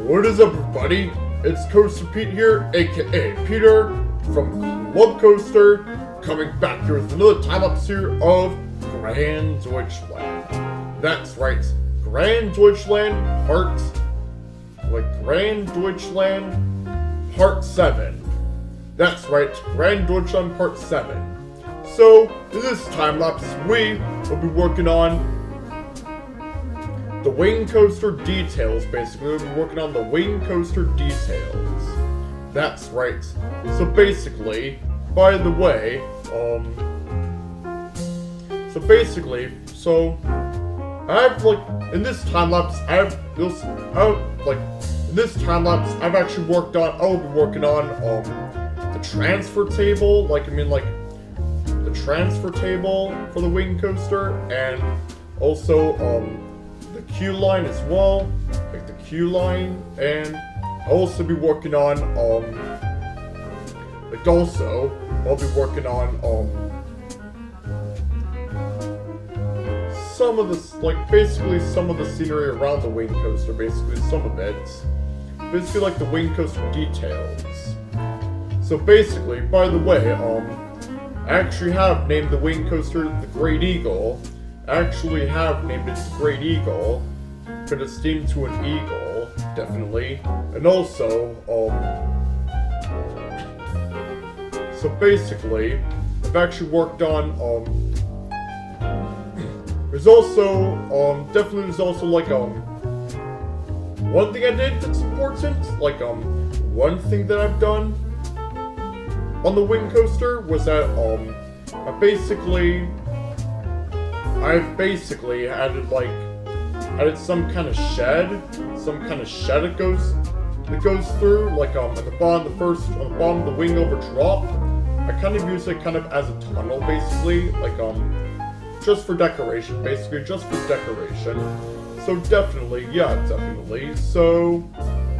What is up, everybody? It's Coaster Pete here, aka Peter from Club Coaster, coming back here with another time-lapse here of Grand Deutschland. That's right, Grand Deutschland Part 7. That's right, Grand Deutschland Part 7. So, in this time-lapse, we will be working on the wing coaster details, basically. We'll be working on the wing coaster details. That's right. So basically, by the way, I've in this time lapse, I've actually worked on. I'll be working on the transfer table, the transfer table for the wing coaster, and also the queue line as well, like the queue line, and I'll also be working on I'll be working on some of the basically some of the scenery around the wing coaster, basically some of it, basically like the wing coaster details. So basically, by the way, I actually have named the wing coaster the Great Eagle. I actually have named it the Great Eagle, because it's themed to an eagle, definitely. And also, so basically, I've actually worked on, there's also, there's also, one thing I did that's important, one thing that I've done on the wing coaster was that, I've basically added some kind of shed that goes through, on the bottom of the wing over drop. I kind of use it kind of as a tunnel, basically, just for decoration, So definitely. So,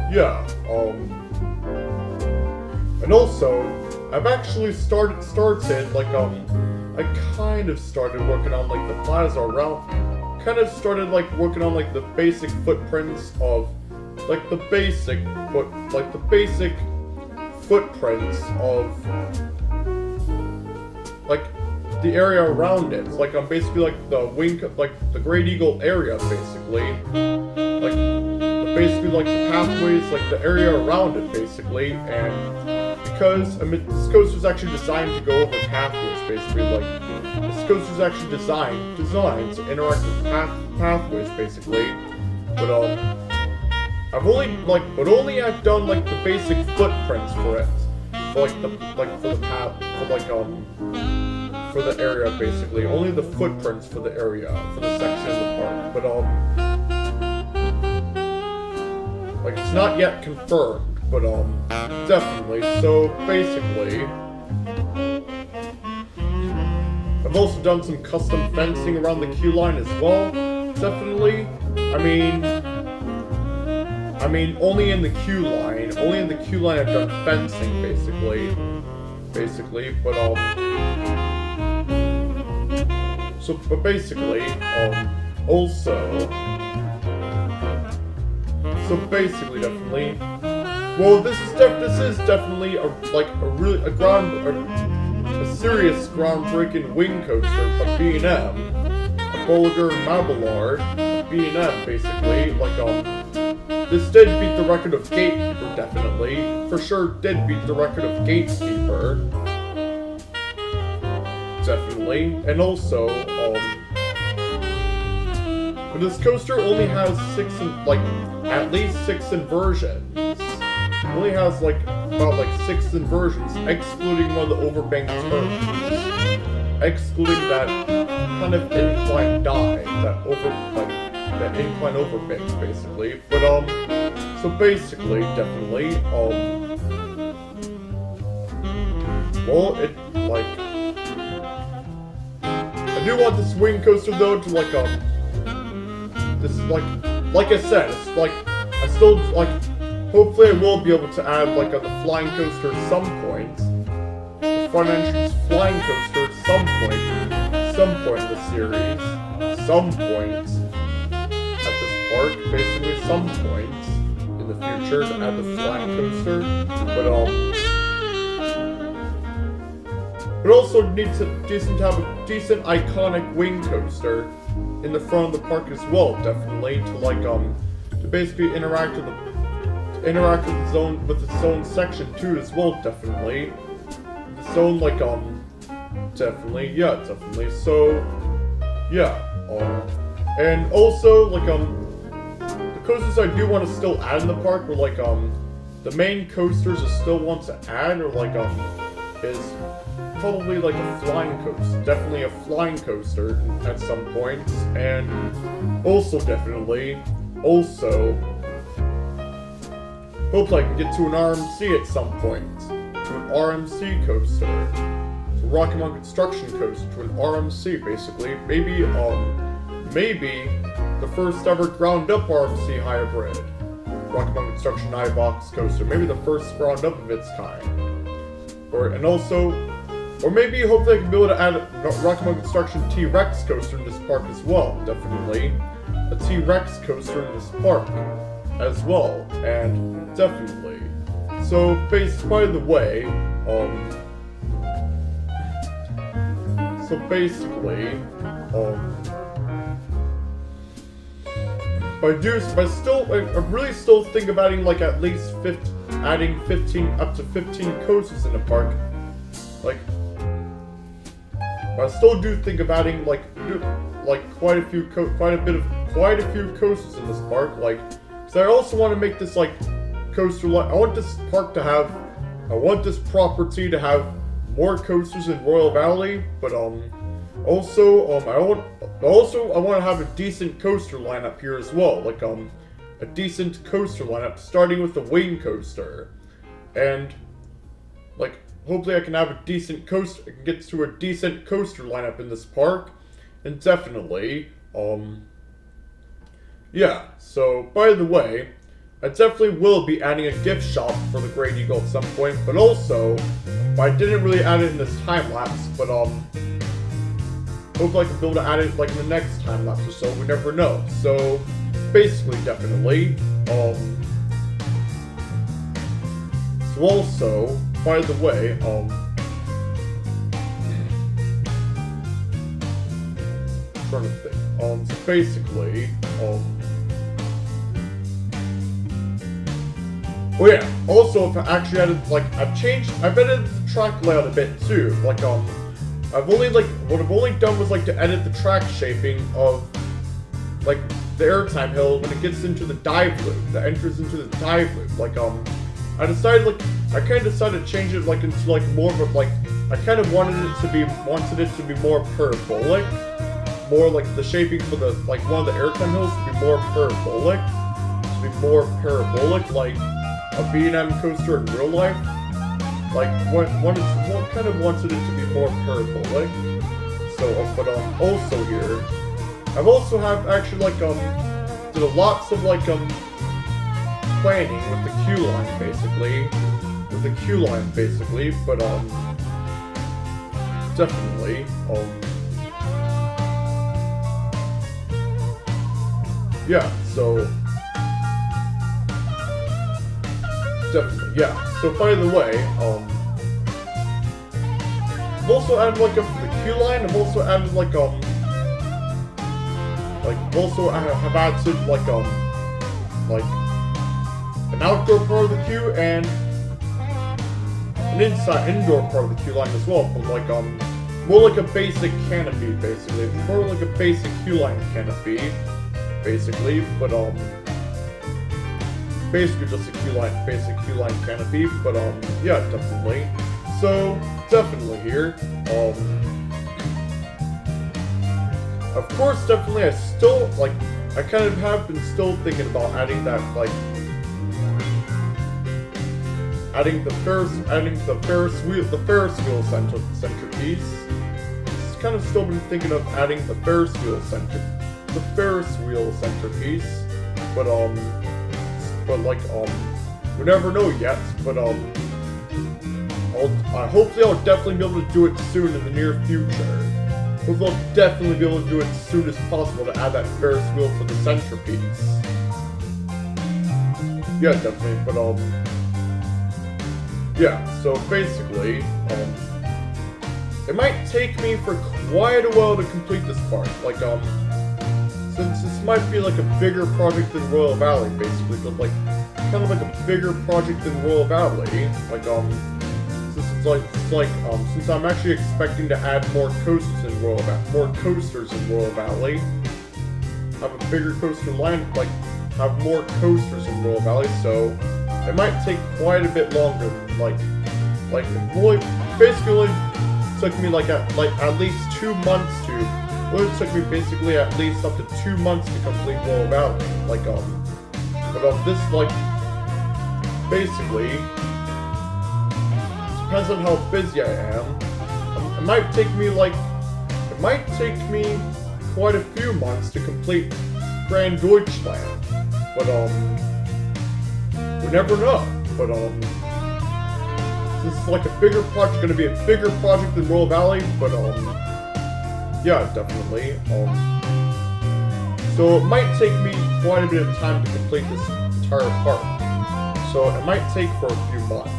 yeah, and also, I've actually started, I kind of started working on, the plaza around, working on, the basic footprints of, the basic footprints of, the area around it. I'm basically, the wing, the Great Eagle area, basically. The pathways, the area around it, basically, and because, this coaster's actually designed to go over pathways, basically, this coaster's actually designed to interact with pathways, basically, but, I've done, the basic footprints for it, for the area, basically, only the footprints for the area, for the section of the park, but, it's not yet confirmed. But, definitely, so, basically, I've also done some custom fencing around the queue line as well, definitely. I mean, only in the queue line I've done fencing, basically, but, but basically, definitely, well, this is definitely a serious groundbreaking wing coaster from B&M, a Bolliger Mabillard, B&M, basically, this did beat the record of Gatekeeper, definitely, for sure did beat the record of Gatekeeper, definitely, and also, but this coaster only has at least 6 inversions. It only has about 6 inversions, excluding one of the overbanked turns, excluding that kind of incline dive, that incline overbanks, basically. But so basically, definitely, well, I do want this wing coaster though to this is like I said, it's I still hopefully I will be able to add the flying coaster at some point. The front entrance flying coaster at some point in the series. Some point at this park, basically some point in the future to add the flying coaster, but also needs to have a decent iconic wing coaster in the front of the park as well, definitely, to basically interact with its own section too as well, definitely. Its own definitely. So yeah, and also the coasters I do want to still add in the park were the main coasters I still want to add are is probably a flying coaster, definitely a flying coaster at some points, and also hope I can get to an RMC at some point, to an RMC coaster, to Rocky Mountain Construction coaster, to an RMC basically, maybe the first ever ground up RMC hybrid, Rocky Mountain Construction iBox coaster, maybe the first ground up of its kind, or maybe hopefully I can be able to add a Rocky Mountain Construction T-Rex coaster in this park as well, definitely. A T-Rex coaster in this park as well, and definitely. So, by the way, I really still think of adding at least 15 up to 15 coasters in the park. I still do think of adding quite a few coasters in this park. Because I also want to make this coaster. I want this property to have more coasters in Royal Valley, but I want to have a decent coaster lineup here as well. A decent coaster lineup starting with the wing coaster, and hopefully I can have a decent coaster. I can get to a decent coaster lineup in this park, and definitely, yeah. So by the way, I definitely will be adding a gift shop for the Great Eagle at some point, but I didn't really add it in this time lapse, but hopefully I can be able to add it in the next time lapse or so. We never know. So basically, definitely, so also, by the way, trying to think. So basically, oh yeah. Also, if I actually added I've edited the track layout a bit too. What I've only done was to edit the track shaping of the airtime hill when it gets into the dive loop, the entrance into the dive loop. I decided I kind of decided to change it into more of a I kind of wanted it to be more parabolic, more the shaping for the one of the airtime hills to be more parabolic, like a B&M coaster in real life. Kind of wanted it to be more parabolic. So, but also here, I've also actually did lots of planning with the queue line basically, but definitely yeah. So definitely yeah. So by the way, I've also added the queue line. I've also added I have added an outdoor part of the queue and an indoor part of the queue line as well. But more a basic canopy basically, more a basic queue line canopy basically. But basically just a basic queue line canopy. But yeah, definitely. So definitely here. Of course, definitely, I still I kind of have been still thinking about adding that adding the Ferris wheel centerpiece. Just kind of still been thinking of adding the Ferris wheel centerpiece, but we never know yet. But hopefully I'll definitely be able to do it soon in the near future. Hopefully I'll definitely be able to do it as soon as possible to add that Ferris wheel for the centerpiece. yeah, definitely. But yeah. So basically, it might take me for quite a while to complete this part. Like since this might be like a bigger project than Royal Valley, basically, but like kind of like a bigger project than Royal Valley. Like since I'm actually expecting to add more coasters in Royal Valley, have a bigger coaster line, like have more coasters in Royal Valley, so it might take quite a bit longer. Like it really basically took me like at least 2 months to. Well, it took me basically at least up to 2 months to complete Royal Valley. Like but this like basically depends on how busy I am. It might take me quite a few months to complete Grand Deutschland, but we never know. But this is like a bigger project, gonna be a bigger project than Royal Valley, but yeah, definitely. So it might take me quite a bit of time to complete this entire park. So it might take for a few months.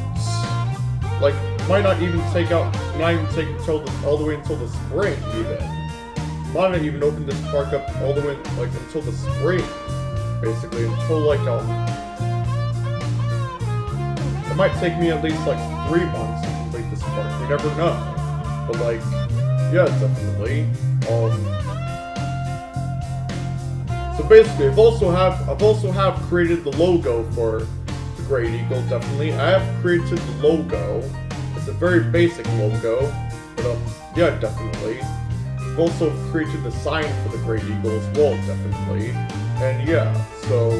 Like, might not even take until all the way until the spring, even. Might not even open this park up all the way like until the spring, basically, until like it might take me at least like 3 months to complete this park. We never know, but like, yeah, definitely. So basically, I've also have created the logo for the Great Eagle. Definitely, I have created the logo. It's a very basic logo, but yeah, definitely. I've also created the sign for the Great Eagle as well, definitely. And yeah, so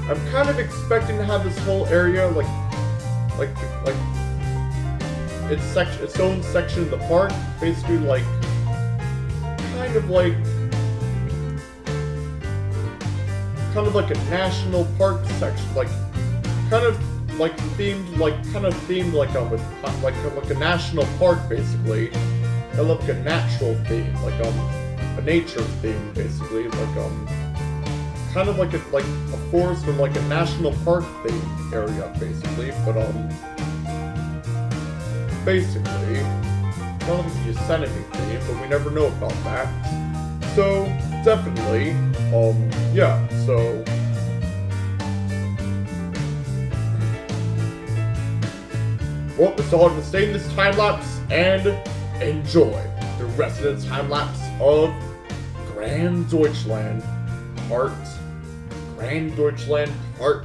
I'm kind of expecting to have this whole area like its own section of the park, basically like kind of like a national park section, like kind of themed with a national park, basically. I love like a natural theme, like a nature theme, basically, like kind of like a forest or like a national park theme area, basically. But basically, kind of like a Yosemite theme, but we never know about that. So definitely, yeah. So well, it's all going to stay in this time lapse and enjoy the rest of the time lapse of Grand Deutschland Part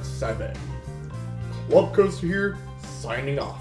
7. Club Coaster here, signing off.